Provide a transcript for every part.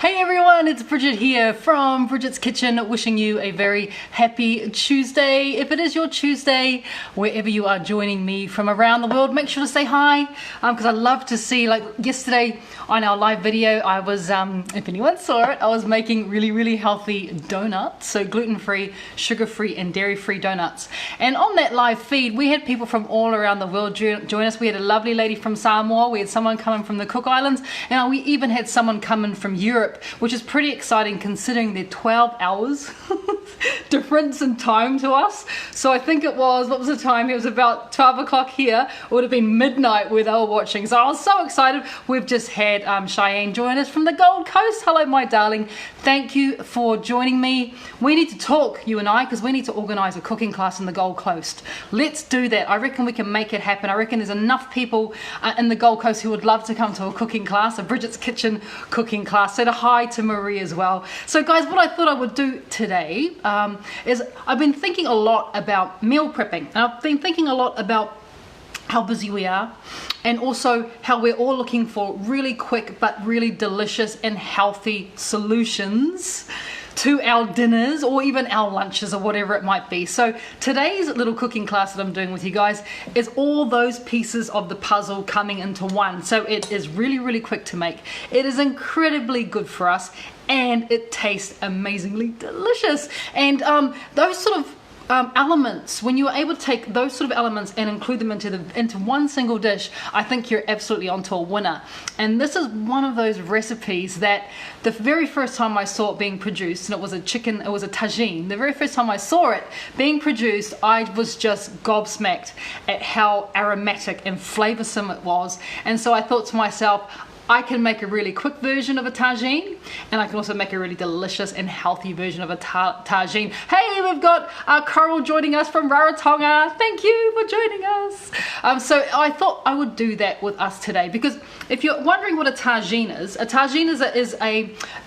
Hey everyone, it's Bridget here from Bridget's Kitchen, wishing you a very happy Tuesday. If it is your Tuesday, wherever you are joining me from around the world, make sure to say hi, because I love to see, like yesterday on our live video, I was, if anyone saw it, I was making really healthy donuts, so gluten-free, sugar-free and dairy-free donuts. And on that live feed, we had people from all around the world join us. We had a lovely lady from Samoa, we had someone coming from the Cook Islands, and we even had someone coming from Europe, which is pretty exciting considering they're 12 hours difference in time to us. So I think it was, what was the time? It was about 12 o'clock here. It would have been midnight where they were watching. So I was so excited. We've just had Cheyenne join us from the Gold Coast. Hello, my darling. Thank you for joining me. We need to talk, you and I, because we need to organize a cooking class in the Gold Coast. Let's do that. I reckon we can make it happen. I reckon there's enough people in the Gold Coast who would love to come to a cooking class, a Bridget's Kitchen cooking class. Say hi to Marie as well. So guys, what I thought I would do today is I've been thinking a lot about meal prepping, and I've been thinking a lot about how busy we are, and also how we're all looking for really quick but really delicious and healthy solutions to our dinners or even our lunches or whatever it might be. So today's little cooking class that I'm doing with you guys is all those pieces of the puzzle coming into one. So it is really quick to make. It is incredibly good for us, and it tastes amazingly delicious. And those sort of elements, when you're able to take those sort of elements and include them into one single dish, I think you're absolutely onto a winner. And this is one of those recipes that the very first time I saw it being produced, and it was a tagine, the very first time I saw it being produced, I was just gobsmacked at how aromatic and flavoursome it was. And so I thought to myself, I can make a really quick version of a tagine, and I can also make a really delicious and healthy version of a tagine. Hey, we've got Coral joining us from Rarotonga. Thank you for joining us. So I thought I would do that with us today, because if you're wondering what a tagine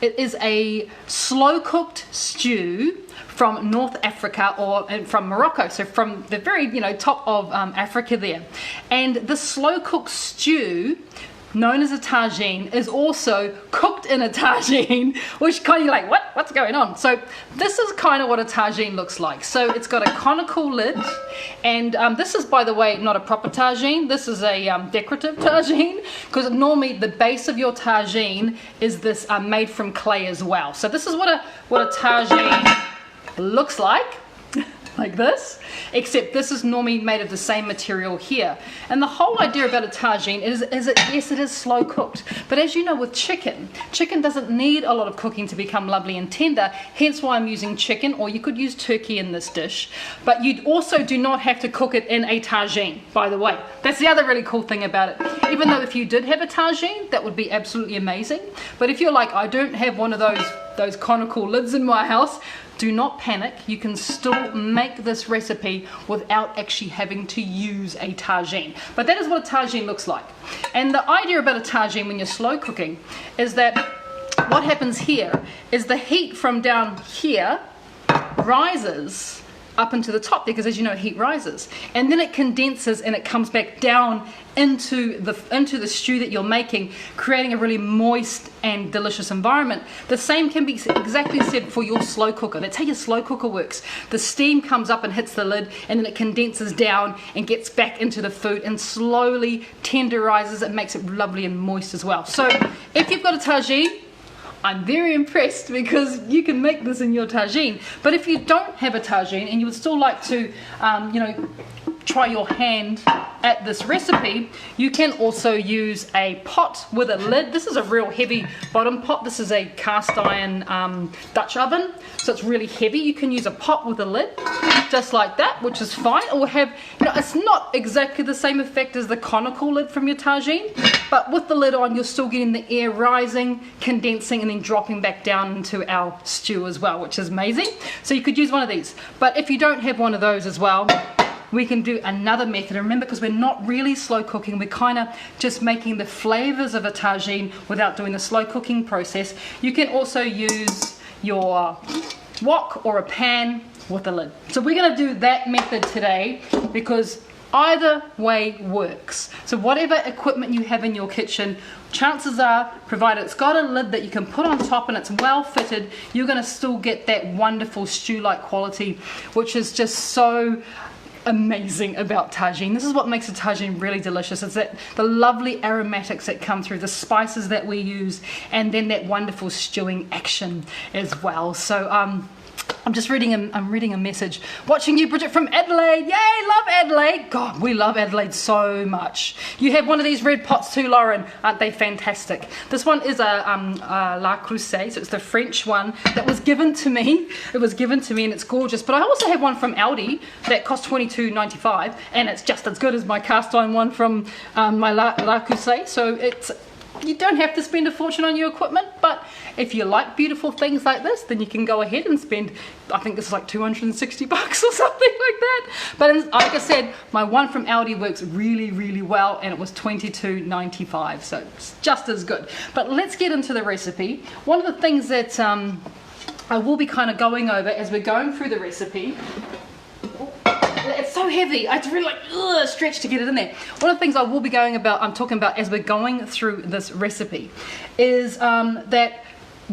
is a slow-cooked stew from North Africa or from Morocco, so from the very top of Africa there. And the slow-cooked stew, known as a tagine, is also cooked in a tagine, which kind of like, what's going on? So this is kind of what a tagine looks like. So it's got a conical lid, and this is, by the way, not a proper tagine. This is a decorative tagine, because normally the base of your tagine is this made from clay as well. So this is what a tagine looks like. Like this, except this is normally made of the same material here. And the whole idea about a tagine is yes, it is slow cooked, but as you know, with chicken doesn't need a lot of cooking to become lovely and tender, hence why I'm using chicken, or you could use turkey in this dish. But you also do not have to cook it in a tagine, by the way. That's the other really cool thing about it. Even though if you did have a tagine, that would be absolutely amazing. But if you're like, I don't have one of those conical lids in my house, do not panic. You can still make this recipe without actually having to use a tagine. But that is what a tagine looks like. And the idea about a tagine when you're slow cooking is that what happens here is the heat from down here rises up into the top, because as you know, heat rises, and then it condenses and it comes back down into the stew that you're making, creating a really moist and delicious environment. The same can be exactly said for your slow cooker. That's how your slow cooker works. The steam comes up and hits the lid, and then it condenses down and gets back into the food and slowly tenderizes it, makes it lovely and moist as well. So if you've got a tagine, I'm very impressed, because you can make this in your tagine. But if you don't have a tagine and you would still like to, try your hand at this recipe, you can also use a pot with a lid. This is a real heavy bottom pot. This is a cast iron Dutch oven, so it's really heavy. You can use a pot with a lid, just like that, which is fine. Or have, it's not exactly the same effect as the conical lid from your tagine, but with the lid on, you're still getting the air rising, condensing, and then dropping back down into our stew as well, which is amazing. So you could use one of these. But if you don't have one of those as well, we can do another method. And remember, because we're not really slow cooking, we're kind of just making the flavors of a tagine without doing the slow cooking process. You can also use your wok or a pan with a lid. So we're going to do that method today, because Either way works. So whatever equipment you have in your kitchen, chances are, provided it's got a lid that you can put on top and it's well fitted, you're going to still get that wonderful stew-like quality, which is just so amazing about tagine. This is what makes a tagine really delicious. It's that the lovely aromatics that come through, the spices that we use, and then that wonderful stewing action as well. So I'm just reading a message. Watching you, Bridget, from Adelaide. Yay, love Adelaide. God, we love Adelaide so much. You have one of these red pots too, Lauren. Aren't they fantastic? This one is a La Creuset, so it's the French one that was given to me. It was given to me and it's gorgeous. But I also have one from Aldi that cost $22.95 and it's just as good as my cast iron one from my La Creuset. So you don't have to spend a fortune on your equipment, but if you like beautiful things like this, then you can go ahead and spend, I think this is like $260 or something like that. But like I said, my one from Aldi works really, really well, and it was $22.95, so it's just as good. But let's get into the recipe. One of the things that I will be kind of going over as we're going through the recipe, it's so heavy, I had to really stretch to get it in there. One of the things I will be talking about as we're going through this recipe is that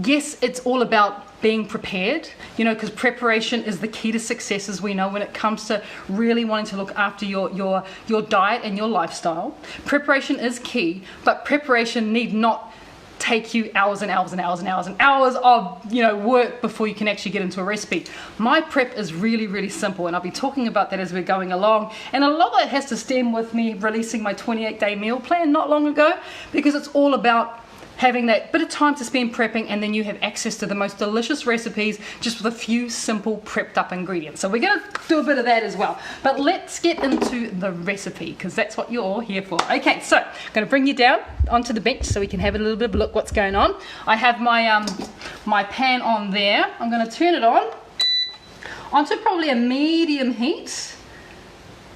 yes, it's all about being prepared, you know, because preparation is the key to success, as we know, when it comes to really wanting to look after your diet and your lifestyle. Preparation is key, but preparation need not take you hours and hours and hours and hours and hours of, you know, work before you can actually get into a recipe. My prep is really, really simple, and I'll be talking about that as we're going along. And a lot of that has to stem with me releasing my 28-day meal plan not long ago, because it's all about having that bit of time to spend prepping, and then you have access to the most delicious recipes just with a few simple prepped up ingredients. So we're going to do a bit of that as well. But let's get into the recipe, because that's what you're all here for. Okay, so I'm going to bring you down onto the bench so we can have a little bit of a look what's going on. I have my my pan on there. I'm going to turn it on onto probably a medium heat,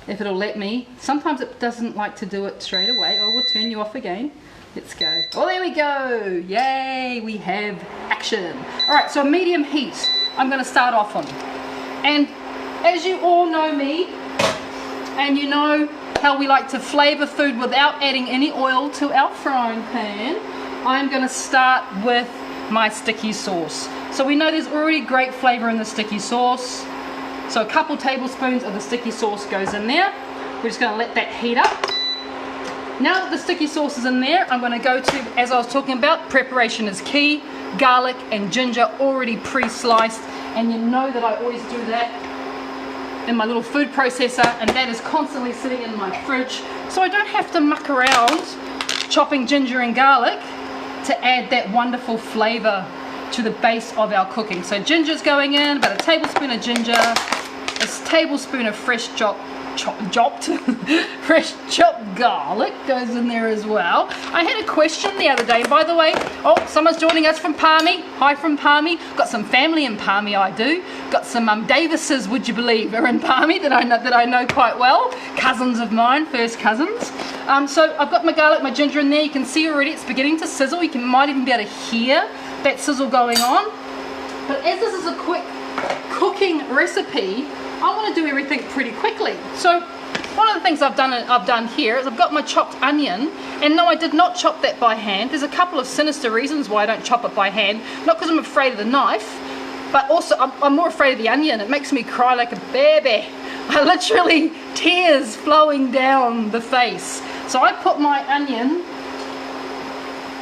if it'll let me. Sometimes it doesn't like to do it straight away. Oh, we'll turn you off again. Let's go. Oh, there we go. Yay, we have action. All right, so medium heat I'm going to start off on. And as you all know me, and you know how we like to flavor food without adding any oil to our frying pan, I'm going to start with my sticky sauce. So we know there's already great flavor in the sticky sauce. So a couple tablespoons of the sticky sauce goes in there. We're just going to let that heat up. Now that the sticky sauce is in there, I'm going to go to, as I was talking about, preparation is key. Garlic and ginger already pre-sliced, and you know that I always do that in my little food processor, and that is constantly sitting in my fridge, so I don't have to muck around chopping ginger and garlic to add that wonderful flavor to the base of our cooking. So ginger's going in, about a tablespoon of ginger, a tablespoon of fresh fresh chopped garlic goes in there as well. I had a question the other day, by the way. Oh, someone's joining us from Palmy. Hi from Palmy. Got some family in Palmy, I do. Got some Davises, would you believe, are in Palmy that I know quite well. Cousins of mine, first cousins. So I've got my garlic, my ginger in there. You can see already it's beginning to sizzle. You might even be able to hear that sizzle going on. But as this is a quick cooking recipe, I want to do everything pretty quickly. So one of the things I've done here is I've got my chopped onion, and no, I did not chop that by hand. There's a couple of sinister reasons why I don't chop it by hand. Not because I'm afraid of the knife, but also I'm more afraid of the onion. It makes me cry like a baby. I literally, tears flowing down the face. So I put my onion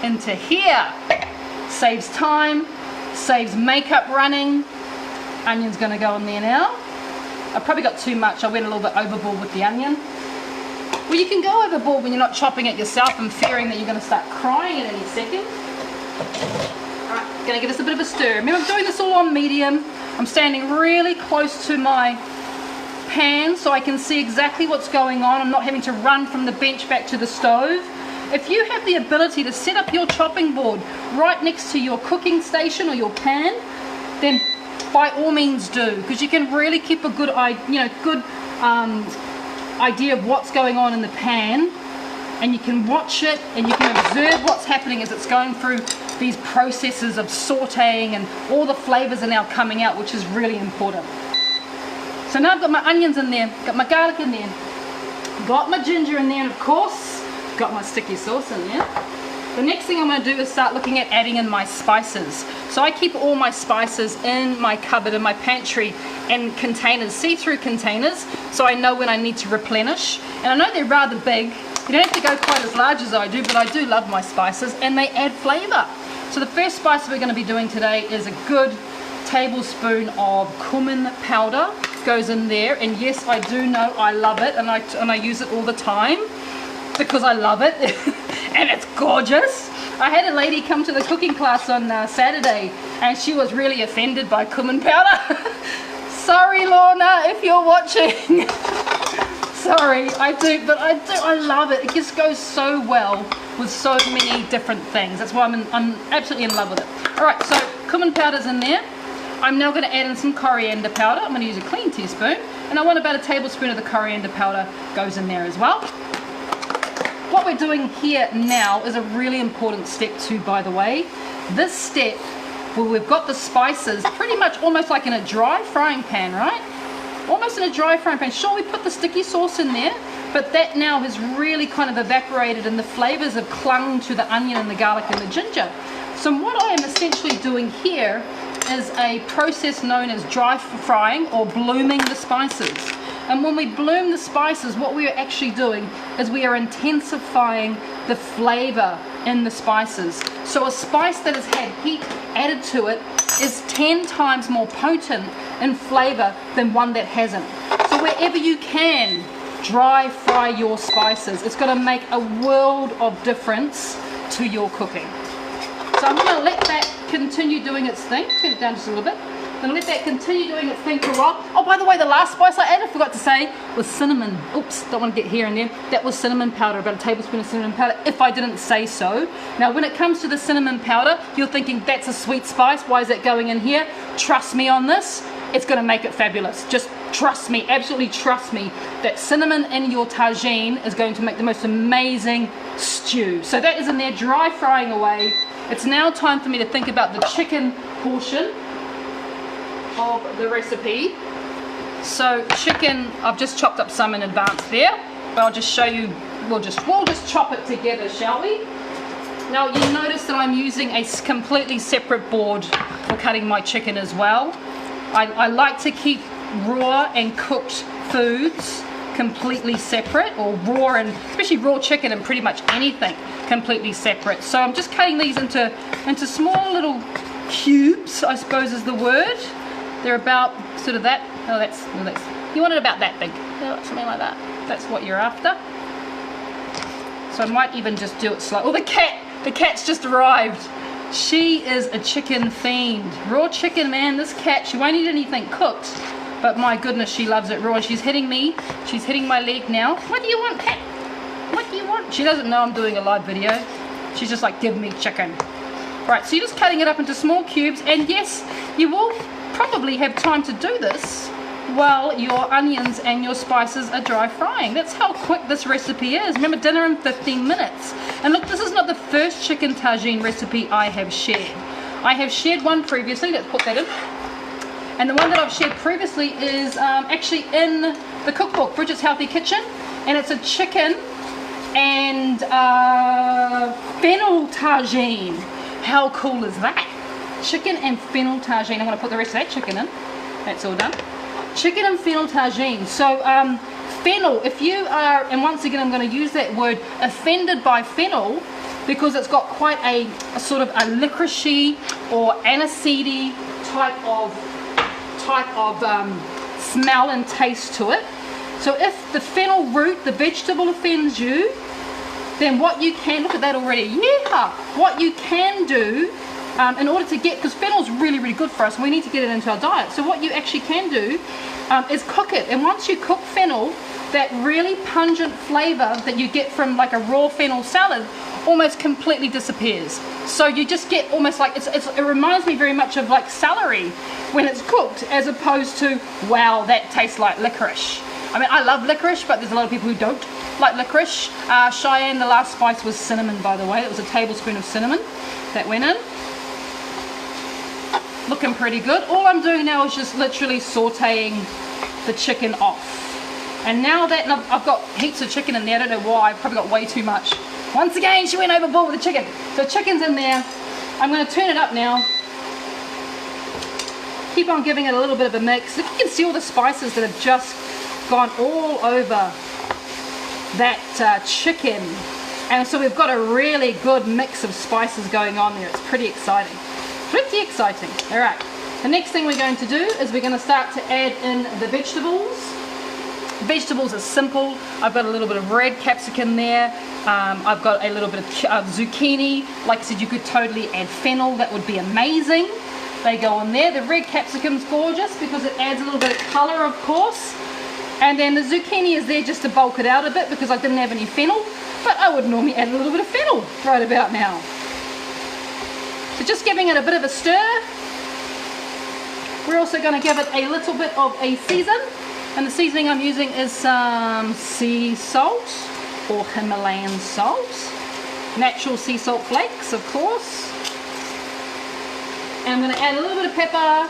into here. Saves time, saves makeup running. Onion's going to go in there now. I probably got too much. I went a little bit overboard with the onion. Well, you can go overboard when you're not chopping it yourself and fearing that you're going to start crying at any second. Alright, going to give this a bit of a stir. Remember, I'm doing this all on medium. I'm standing really close to my pan so I can see exactly what's going on. I'm not having to run from the bench back to the stove. If you have the ability to set up your chopping board right next to your cooking station or your pan, then by all means do, because you can really keep a good idea of what's going on in the pan, and you can watch it and you can observe what's happening as it's going through these processes of sauteing, and all the flavors are now coming out, which is really important. So now I've got my onions in there, got my garlic in there. Got my ginger in there, and of course, got my sticky sauce in there. The next thing I'm going to do is start looking at adding in my spices. So I keep all my spices in my cupboard, in my pantry, in containers, see-through containers, so I know when I need to replenish. And I know they're rather big. You don't have to go quite as large as I do, but I do love my spices, and they add flavour. So the first spice we're going to be doing today is a good tablespoon of cumin powder. Goes in there, and yes, I do know I love it, and I use it all the time because I love it. And it's gorgeous. I had a lady come to the cooking class on Saturday, and she was really offended by cumin powder. Sorry, Lorna, if you're watching. Sorry, I love it. It just goes so well with so many different things. That's why I'm absolutely in love with it. All right, so cumin powder's in there. I'm now going to add in some coriander powder. I'm going to use a clean teaspoon, and I want about a tablespoon of the coriander powder goes in there as well. What we're doing here now is a really important step too, by the way. This step, where we've got the spices pretty much almost like in a dry frying pan, right? Almost in a dry frying pan. Sure, we put the sticky sauce in there, but that now has really kind of evaporated and the flavors have clung to the onion and the garlic and the ginger. So what I am essentially doing here is a process known as dry frying or blooming the spices. And when we bloom the spices, what we are actually doing is we are intensifying the flavor in the spices. So a spice that has had heat added to it is 10 times more potent in flavor than one that hasn't. So wherever you can, dry fry your spices. It's going to make a world of difference to your cooking. So I'm going to let that continue doing its thing. Turn it down just a little bit. I'm going to let that continue doing its thing for a while. Oh, by the way, the last spice I added, I forgot to say, was cinnamon. Oops, don't want to get here and there. That was cinnamon powder, about a tablespoon of cinnamon powder, if I didn't say so. Now, when it comes to the cinnamon powder, you're thinking, that's a sweet spice. Why is that going in here? Trust me on this. It's going to make it fabulous. Just trust me, absolutely trust me, that cinnamon in your tagine is going to make the most amazing stew. So that is in there, dry frying away. It's now time for me to think about the chicken portion of the recipe. So chicken, I've just chopped up some in advance there, but I'll just show you, we'll just chop it together, shall we? Now you'll notice that I'm using a completely separate board for cutting my chicken as well. I like to keep raw and cooked foods completely separate, or raw, and especially raw chicken and pretty much anything completely separate. So I'm just cutting these into small little cubes, I suppose is the word. They're about sort of that. Oh, that's you want it about that big, something like that. That's what you're after. So I might even just do it slow. Oh, the cat's just arrived. She is a chicken fiend. Raw chicken, man. This cat, she won't eat anything cooked, but my goodness, she loves it raw. She's hitting me. She's hitting my leg now. What do you want, cat? What do you want? She doesn't know I'm doing a live video. She's just like, give me chicken. Right, so you're just cutting it up into small cubes, and yes, you will probably have time to do this while your onions and your spices are dry frying. That's how quick this recipe is. Remember, dinner in 15 minutes. And look, this is not the first chicken tagine recipe I have shared. I have shared one previously. Let's put that in. And the one that I've shared previously is actually in the cookbook, Bridget's Healthy Kitchen, and it's a chicken and fennel tagine. How cool is that? Chicken and fennel tagine. I'm going to put the rest of that chicken in. That's all done. Chicken and fennel tagine. So fennel, if you are, and once again I'm going to use that word, offended by fennel, because it's got quite a sort of a licoricey or aniseedy type of smell and taste to it. So if the fennel root, the vegetable, offends you, then what you can, look at that already, yeah, what you can do in order to get, because fennel's really, really good for us and we need to get it into our diet. So what you actually can do is cook it. And once you cook fennel, that really pungent flavor that you get from like a raw fennel salad almost completely disappears. So you just get almost like, it reminds me very much of like celery when it's cooked, as opposed to, wow, that tastes like licorice. I mean, I love licorice, but there's a lot of people who don't like licorice. Cheyenne, the last spice was cinnamon, by the way. It was a tablespoon of cinnamon that went in. Looking pretty good. All I'm doing now is just literally sauteing the chicken off. And now that I've got heaps of chicken in there, I don't know why, I've probably got way too much. Once again, she went overboard with the chicken. So chicken's in there. I'm going to turn it up now. Keep on giving it a little bit of a mix. Look, you can see all the spices that have just gone all over that chicken. And so we've got a really good mix of spices going on there. It's pretty exciting. Pretty exciting. All right. The next thing we're going to do is we're going to start to add in the vegetables. Vegetables are simple. I've got a little bit of red capsicum there. I've got a little bit of zucchini. Like I said, you could totally add fennel. That would be amazing. They go in there. The red capsicum's gorgeous because it adds a little bit of colour, of course. And then the zucchini is there just to bulk it out a bit because I didn't have any fennel. But I would normally add a little bit of fennel right about now. So just giving it a bit of a stir. We're also going to give it a little bit of a season. And the seasoning I'm using is some sea salt or Himalayan salt. Natural sea salt flakes, of course. And I'm going to add a little bit of pepper.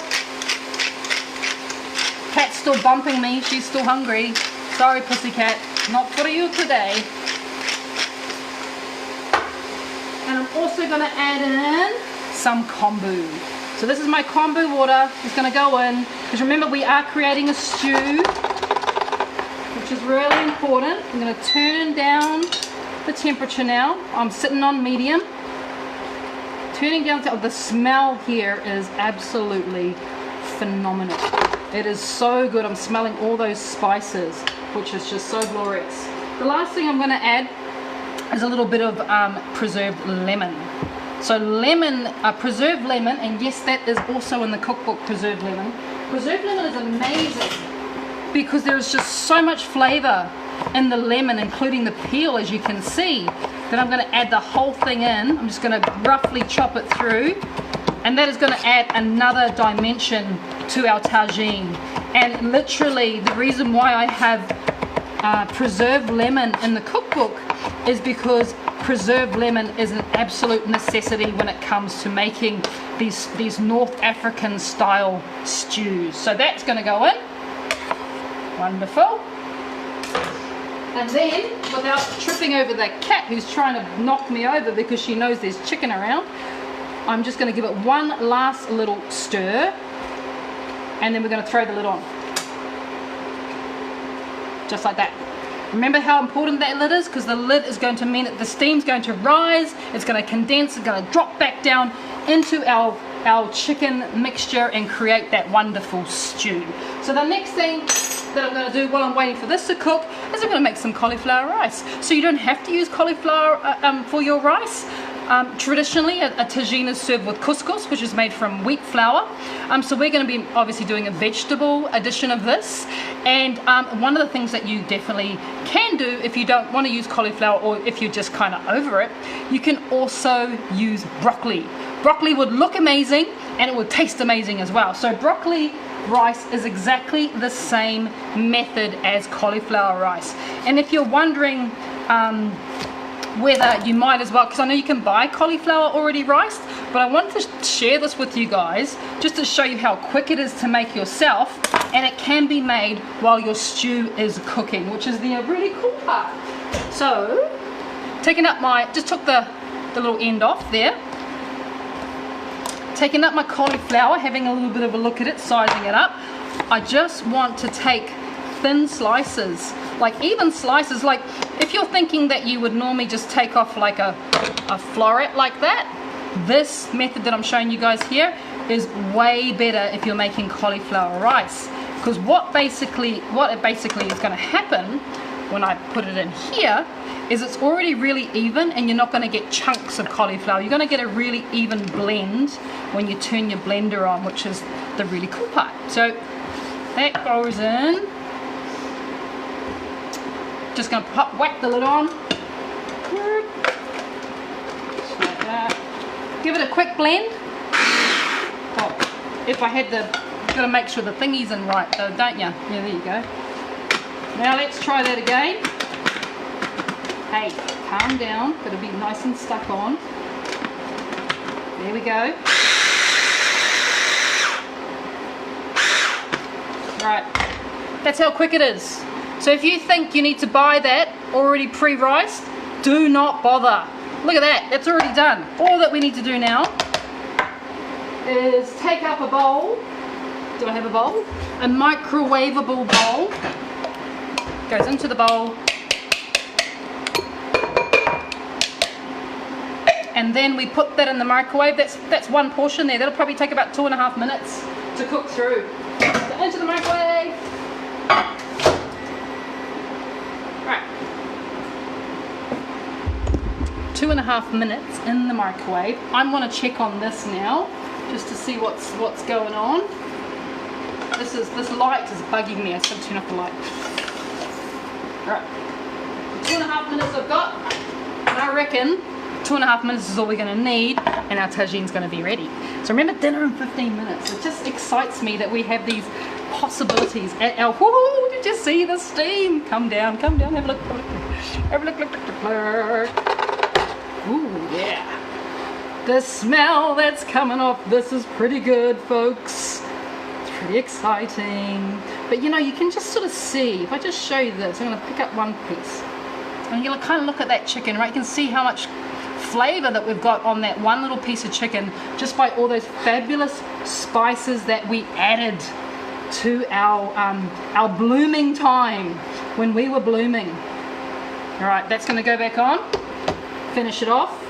Cat's still bumping me. She's still hungry. Sorry, pussycat. Not for you today. And I'm also going to add in some kombu. So this is my kombu water. It's going to go in. Because remember, we are creating a stew, which is really important. I'm going to turn down the temperature now. I'm sitting on medium. Turning down the smell here is absolutely phenomenal. It is so good. I'm smelling all those spices, which is just so glorious. The last thing I'm going to add is a little bit of preserved lemon. So lemon, preserved lemon, and yes, that is also in the cookbook, preserved lemon. Preserved lemon is amazing because there's just so much flavor in the lemon, including the peel, as you can see, that I'm going to add the whole thing in. I'm just going to roughly chop it through, and that is going to add another dimension to our tagine. And literally, the reason why I have preserved lemon in the cookbook is because preserved lemon is an absolute necessity when it comes to making these North African style stews. So that's going to go in. Wonderful. And then, without tripping over that cat who's trying to knock me over because she knows there's chicken around, I'm just going to give it one last little stir, and then we're going to throw the lid on. Just like that. Remember how important that lid is? Because the lid is going to mean that the steam's going to rise, it's going to condense, it's going to drop back down into our chicken mixture and create that wonderful stew. So the next thing that I'm going to do while I'm waiting for this to cook is I'm going to make some cauliflower rice. So you don't have to use cauliflower for your rice. Traditionally, a tagine is served with couscous, which is made from wheat flour. So we're going to be obviously doing a vegetable addition of this. And one of the things that you definitely can do if you don't want to use cauliflower, or if you're just kind of over it, you can also use broccoli. Broccoli would look amazing and it would taste amazing as well. So broccoli rice is exactly the same method as cauliflower rice. And if you're wondering whether you might as well, because I know you can buy cauliflower already riced, but I wanted to share this with you guys just to show you how quick it is to make yourself, and it can be made while your stew is cooking, which is the really cool part. So taking up my, just took the little end off there, taking up my cauliflower, having a little bit of a look at it, sizing it up. I just want to take thin slices, like even slices, like if you're thinking that you would normally just take off like a floret like that, this method that I'm showing you guys here is way better if you're making cauliflower rice, because what basically is going to happen when I put it in here is it's already really even, and you're not going to get chunks of cauliflower. You're going to get a really even blend when you turn your blender on, which is the really cool part. So that goes in. Just going to whack the lid on. Just like that. Give it a quick blend. Oh, if I had the, you've got to make sure the thingy's in right though, don't you? Yeah, there you go. Now let's try that again. Hey, calm down. Got to be nice and stuck on. There we go. Right. That's how quick it is. So if you think you need to buy that already pre-riced, do not bother. Look at that, that's already done. All that we need to do now is take up a bowl. Do I have a bowl? A microwavable bowl. Goes into the bowl. And then we put that in the microwave. That's one portion there. That'll probably take about 2.5 minutes to cook through. So into the microwave. Right. 2.5 minutes in the microwave. I'm going to check on this now, just to see what's going on. This light is bugging me. I should turn off the light. Right. 2.5 minutes I've got, and I reckon 2.5 minutes is all we're going to need, and our tagine's going to be ready. So remember, dinner in 15 minutes. It just excites me that we have these possibilities at our... Whoa, did you see the steam? Come down, have a look, have a look, look. Ooh, yeah. The smell that's coming off this is pretty good, folks. It's pretty exciting. But you know, you can just sort of see, if I just show you this, I'm going to pick up one piece. And you'll kind of look at that chicken, right? You can see how much flavor that we've got on that one little piece of chicken just by all those fabulous spices that we added to our blooming time when we were blooming. All right, that's going to go back on. Finish it off.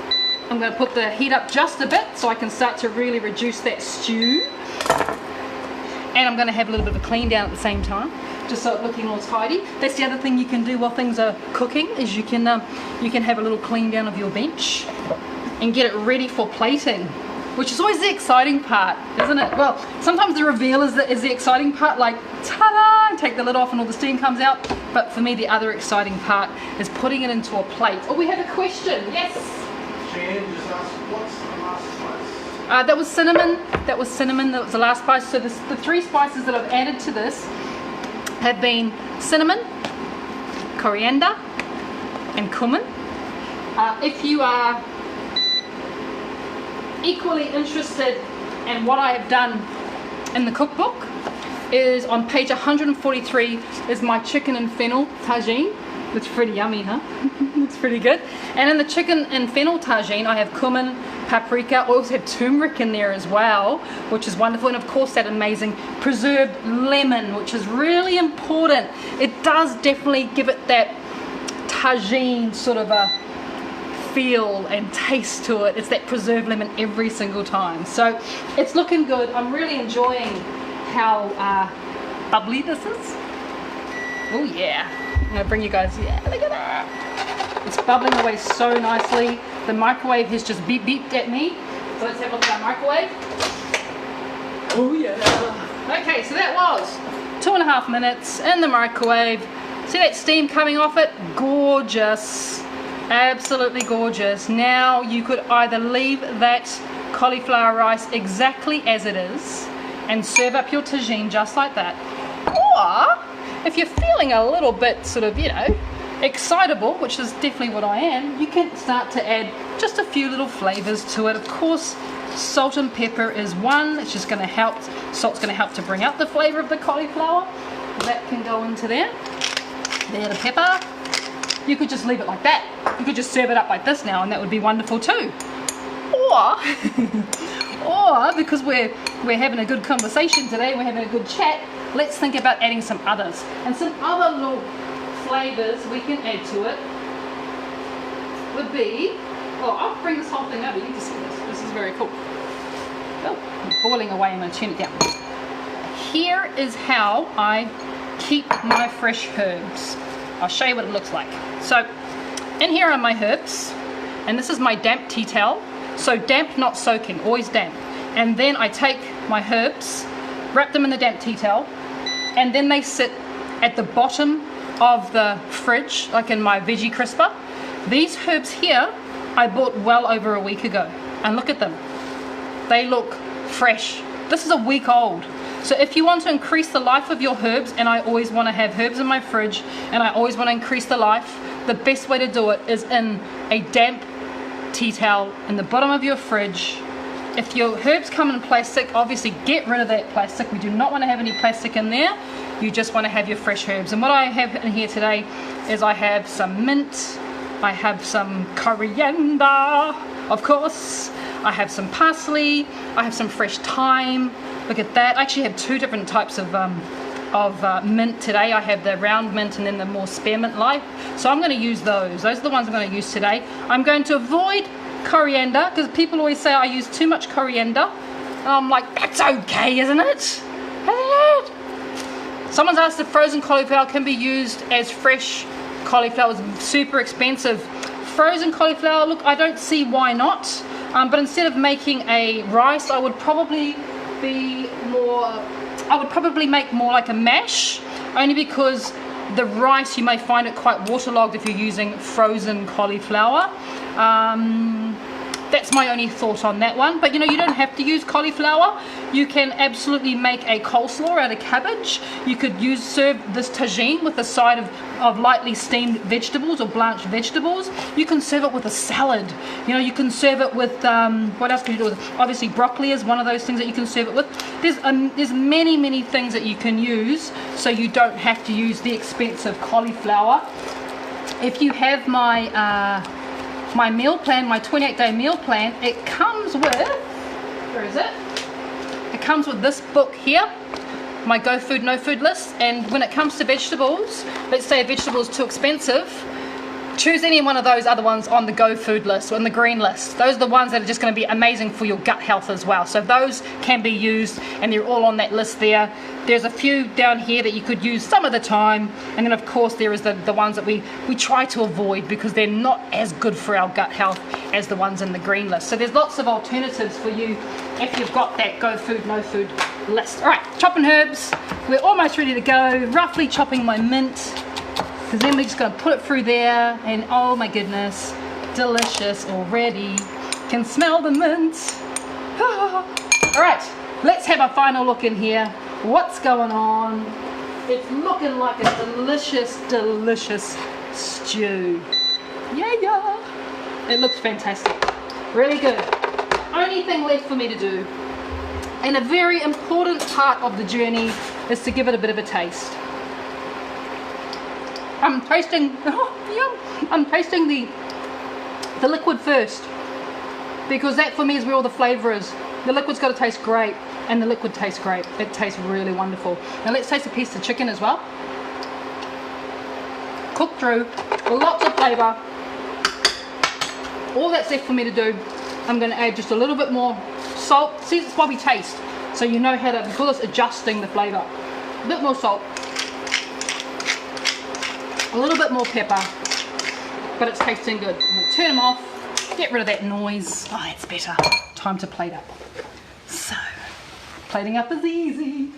I'm going to put the heat up just a bit so I can start to really reduce that stew. And I'm going to have a little bit of a clean down at the same time, just so it's looking all tidy. That's the other thing you can do while things are cooking, is you can have a little clean down of your bench and get it ready for plating, which is always the exciting part, isn't it? Well, sometimes the reveal is the exciting part, like ta-da, take the lid off and all the steam comes out. But for me, the other exciting part is putting it into a plate. Oh, we have a question. Yes. Shane just asked, what's the last spice? That was cinnamon. That was the last spice. So the 3 spices that I've added to this have been cinnamon, coriander, and cumin. If you are equally interested in what I have done in the cookbook, is on page 143 is my chicken and fennel tagine. It's pretty yummy, huh? It's pretty good. And in the chicken and fennel tagine, I have cumin, paprika. I also have turmeric in there as well, which is wonderful. And of course that amazing preserved lemon, which is really important. It does definitely give it that tagine sort of a feel and taste to it. It's that preserved lemon every single time. So it's looking good. I'm really enjoying how bubbly this is. Oh yeah. I'm going to bring you guys, yeah, look at that. It's bubbling away so nicely. The microwave has just beeped at me. So let's have a look at our microwave. Oh yeah. Okay, so that was 2.5 minutes in the microwave. See that steam coming off it? Gorgeous. Absolutely gorgeous. Now you could either leave that cauliflower rice exactly as it is and serve up your tagine just like that. Or if you're feeling a little bit sort of, you know, excitable, which is definitely what I am, you can start to add just a few little flavors to it. Of course, salt and pepper is one. It's just going to help. Salt's going to help to bring out the flavor of the cauliflower. That can go into there. There, the pepper. You could just leave it like that. You could just serve it up like this now, and that would be wonderful too. Or because we're having a good conversation today, we're having a good chat, let's think about adding some others. And some other little flavors we can add to it would be, I'll bring this whole thing over, you can see this. This is very cool. Oh, it's boiling away, I'm going to turn it down. Here is how I keep my fresh herbs. I'll show you what it looks like. So, in here are my herbs, and this is my damp tea towel. So damp, not soaking, always damp. And then I take my herbs, wrap them in the damp tea towel, and then they sit at the bottom of the fridge, like in my veggie crisper. These herbs here, I bought well over a week ago. And look at them. They look fresh. This is a week old. So if you want to increase the life of your herbs, and I always want to have herbs in my fridge, and I always want to increase the life, the best way to do it is in a damp tea towel in the bottom of your fridge, If your herbs come in plastic, obviously get rid of that plastic. We do not want to have any plastic in there. You just want to have your fresh herbs. And what I have in here today is I have some mint, I have some coriander, of course, I have some parsley, I have some fresh thyme. Look at that. I actually have two different types of mint today. I have the round mint and then the more spearmint like. So I'm going to use those. Those are the ones I'm going to use today. I'm going to avoid coriander because people always say I use too much coriander. And I'm like, that's okay, isn't it? Isn't it? Someone's asked if frozen cauliflower can be used as fresh cauliflower. It's super expensive. Frozen cauliflower, look, I don't see why not. But instead of making a rice, I would probably make more like a mash, only because the rice, you may find it quite waterlogged if you're using frozen cauliflower. That's my only thought on that one. But you know, you don't have to use cauliflower. You can absolutely make a coleslaw out of cabbage. You could serve this tagine with a side of lightly steamed vegetables or blanched vegetables. You can serve it with a salad. You know, you can serve it with, what else can you do with it? Obviously broccoli is one of those things that you can serve it with. There's many things that you can use, so you don't have to use the expensive cauliflower. If you have my meal plan, my 28-day meal plan, it comes with, where is it? It comes with this book here, my Go Food, No Food list. And when it comes to vegetables, let's say a vegetable is too expensive, choose any one of those other ones on the Go Food list, on the green list. Those are the ones that are just going to be amazing for your gut health as well. So those can be used, and they're all on that list there. There's a few down here that you could use some of the time, and then of course there is the ones that we try to avoid because they're not as good for our gut health as the ones in the green list. So there's lots of alternatives for you if you've got that Go Food, No Food list. All right, chopping herbs. We're almost ready to go. Roughly chopping my mint, because then we're just going to put it through there, and oh my goodness, delicious already. Can smell the mint. All right, let's have a final look in here. What's going on? It's looking like a delicious stew. Yeah. It looks fantastic. Really good. Only thing left for me to do, and a very important part of the journey, is to give it a bit of a taste. I'm tasting the liquid first, because that for me is where all the flavour is. The liquid's got to taste great, and the liquid tastes great. It tastes really wonderful. Now let's taste a piece of chicken as well. Cooked through, lots of flavour. All that's left for me to do, I'm going to add just a little bit more salt. See, it's why we taste, so you know how to, we call this adjusting the flavour. A bit more salt, a little bit more pepper, but it's tasting good. I'm going to turn them off, get rid of that noise. Oh, it's better. Time to plate up. So, plating up is easy,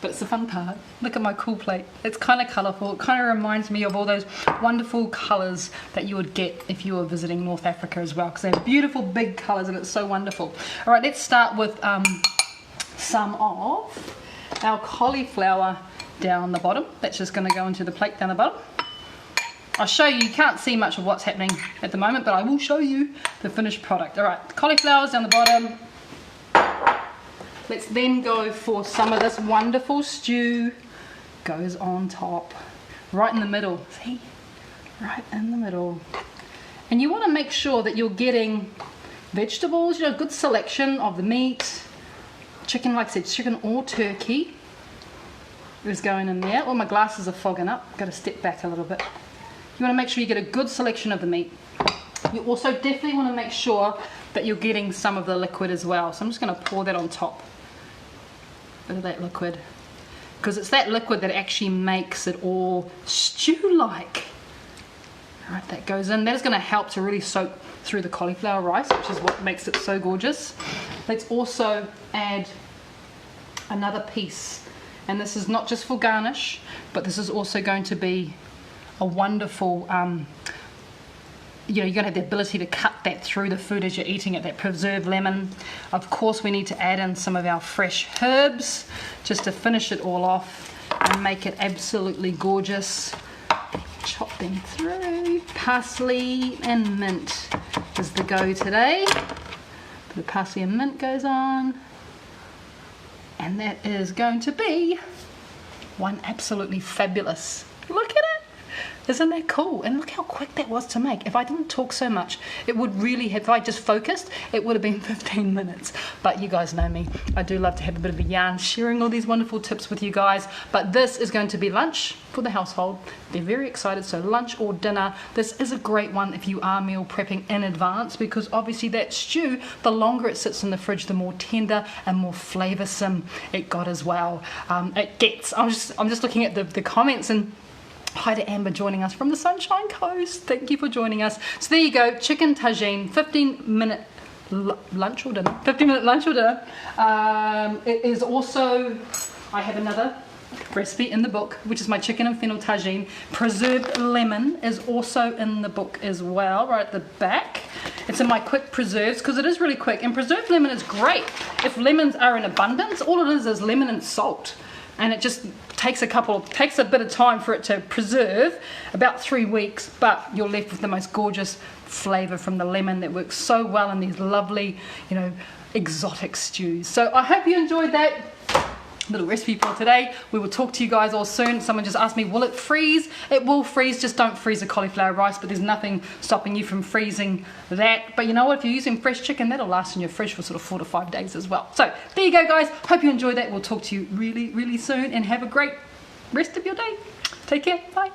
but it's the fun part. Look at my cool plate. It's kind of colourful. It kind of reminds me of all those wonderful colours that you would get if you were visiting North Africa as well, because they have beautiful big colours and it's so wonderful. All right, let's start with some of our cauliflower down the bottom. That's just going to go into the plate down the bottom. I'll show you. You can't see much of what's happening at the moment, but I will show you the finished product. All right, cauliflower's down the bottom. Let's then go for some of this wonderful stew. Goes on top, right in the middle. See, right in the middle. And you want to make sure that you're getting vegetables, you know, good selection of the meat. Chicken, like I said, chicken or turkey is going in there. All my glasses are fogging up. Got to step back a little bit. You want to make sure you get a good selection of the meat. You also definitely want to make sure that you're getting some of the liquid as well. So I'm just going to pour that on top. Bit of that liquid, because it's that liquid that actually makes it all stew-like. All right, that goes in. That is going to help to really soak through the cauliflower rice, which is what makes it so gorgeous. Let's also add another piece, and this is not just for garnish, but this is also going to be a wonderful, you know, you're going to have the ability to cut that through the food as you're eating it, that preserved lemon. Of course, we need to add in some of our fresh herbs just to finish it all off and make it absolutely gorgeous. Chop them through. Parsley and mint is the go today. The parsley and mint goes on. And that is going to be one absolutely fabulous. Look at it. Isn't that cool? And look how quick that was to make. If I didn't talk so much, it would really have, if I just focused, it would have been 15 minutes. But you guys know me. I do love to have a bit of a yarn, sharing all these wonderful tips with you guys. But this is going to be lunch for the household. They're very excited. So lunch or dinner. This is a great one if you are meal prepping in advance, because obviously that stew, the longer it sits in the fridge, the more tender and more flavoursome it got as well. It gets. I'm just looking at the comments, and hi to Amber joining us from the Sunshine Coast. Thank you for joining us. So there you go, chicken tagine, 15-minute lunch or dinner. 15-minute lunch or dinner. It is also, I have another recipe in the book, which is my chicken and fennel tagine. Preserved lemon is also in the book as well, right at the back. It's in my quick preserves because it is really quick. And preserved lemon is great. If lemons are in abundance, all it is lemon and salt. And it just takes a bit of time for it to preserve, about 3 weeks, but you're left with the most gorgeous flavour from the lemon that works so well in these lovely, exotic stews. So I hope you enjoyed that little recipe for today. We will talk to you guys all soon. Someone just asked me, will it freeze? It will freeze, just don't freeze the cauliflower rice, but there's nothing stopping you from freezing that. But you know what, if you're using fresh chicken, that'll last in your fridge for sort of 4 to 5 days as well. So there you go, guys. Hope you enjoyed that. We'll talk to you really, really soon, and have a great rest of your day. Take care. Bye.